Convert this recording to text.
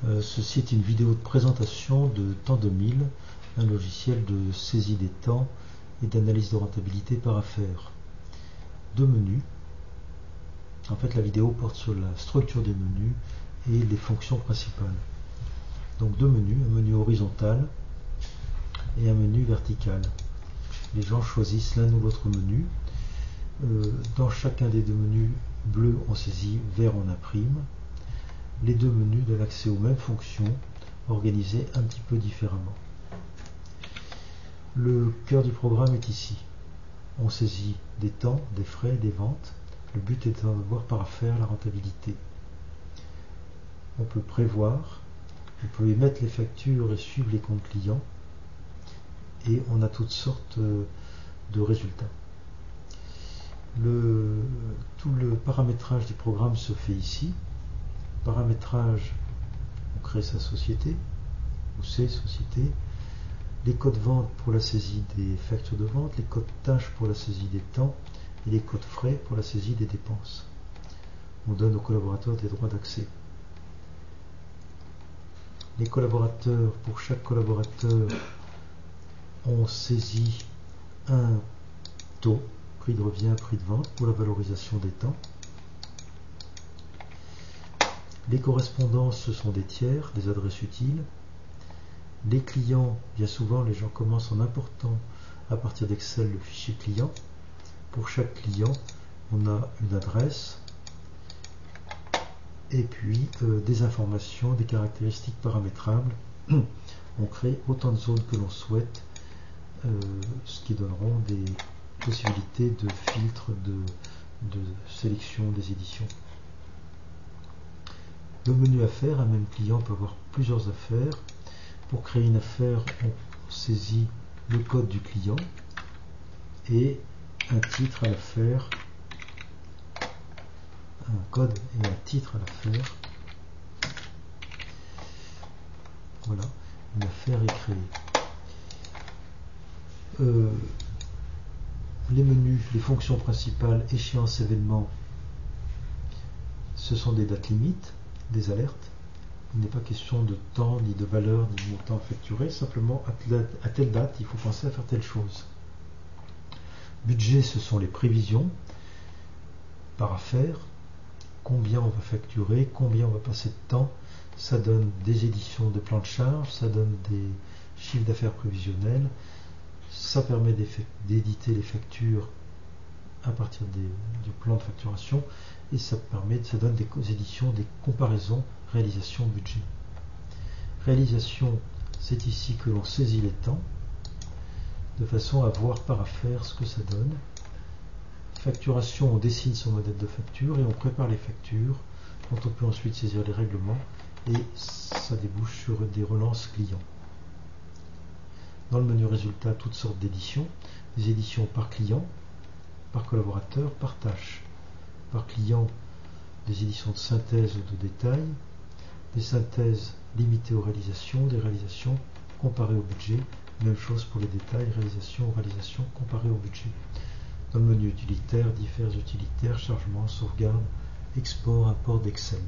Ceci est une vidéo de présentation de Temps 2000, un logiciel de saisie des temps et d'analyse de rentabilité par affaire. Deux menus. En fait, la vidéo porte sur la structure des menus et les fonctions principales. Donc deux menus, un menu horizontal et un menu vertical. Les gens choisissent l'un ou l'autre menu. Dans chacun des deux menus, bleu on saisit, vert on imprime. Les deux menus donnent accès aux mêmes fonctions, organisées un petit peu différemment. Le cœur du programme est ici. On saisit des temps, des frais, des ventes. Le but est d'avoir par affaire la rentabilité. On peut prévoir, on peut émettre les factures et suivre les comptes clients. Et on a toutes sortes de résultats. Tout le paramétrage du programme se fait ici. Paramétrage, on crée sa société, ou ses sociétés, les codes vente pour la saisie des factures de vente, les codes tâches pour la saisie des temps, et les codes frais pour la saisie des dépenses. On donne aux collaborateurs des droits d'accès. Les collaborateurs, pour chaque collaborateur, on saisit un taux, prix de revient, prix de vente, pour la valorisation des temps. Les correspondances, ce sont des tiers, des adresses utiles. Les clients, bien souvent, les gens commencent en important à partir d'Excel le fichier client. Pour chaque client, on a une adresse et puis des informations, des caractéristiques paramétrables. On crée autant de zones que l'on souhaite, ce qui donneront des possibilités de filtre, de sélection des éditions. Le menu affaires, un même client peut avoir plusieurs affaires. Pour créer une affaire, on saisit le code du client et un titre à l'affaire, un code et un titre à l'affaire. Voilà, une affaire est créée. Les menus, les fonctions principales, échéance, événement, ce sont des dates limites, des alertes. Il n'est pas question de temps, ni de valeur, ni de montant facturé, simplement à telle date, il faut penser à faire telle chose. Budget, ce sont les prévisions par affaire, combien on va facturer, combien on va passer de temps, ça donne des éditions de plans de charge, ça donne des chiffres d'affaires prévisionnels, ça permet d'éditer les factures à partir du plan de facturation et ça donne des éditions, des comparaisons, réalisation, budget. Réalisation, c'est ici que l'on saisit les temps de façon à voir par affaire ce que ça donne. Facturation, on dessine son modèle de facture et on prépare les factures dont on peut ensuite saisir les règlements et ça débouche sur des relances clients. Dans le menu résultat, toutes sortes d'éditions, des éditions par client, par collaborateur, par tâche. Par client, des éditions de synthèse ou de détail, des synthèses limitées aux réalisations, des réalisations comparées au budget, même chose pour les détails, réalisation, réalisation comparées au budget. Dans le menu utilitaire, divers utilitaires, chargement, sauvegarde, export, import d'Excel.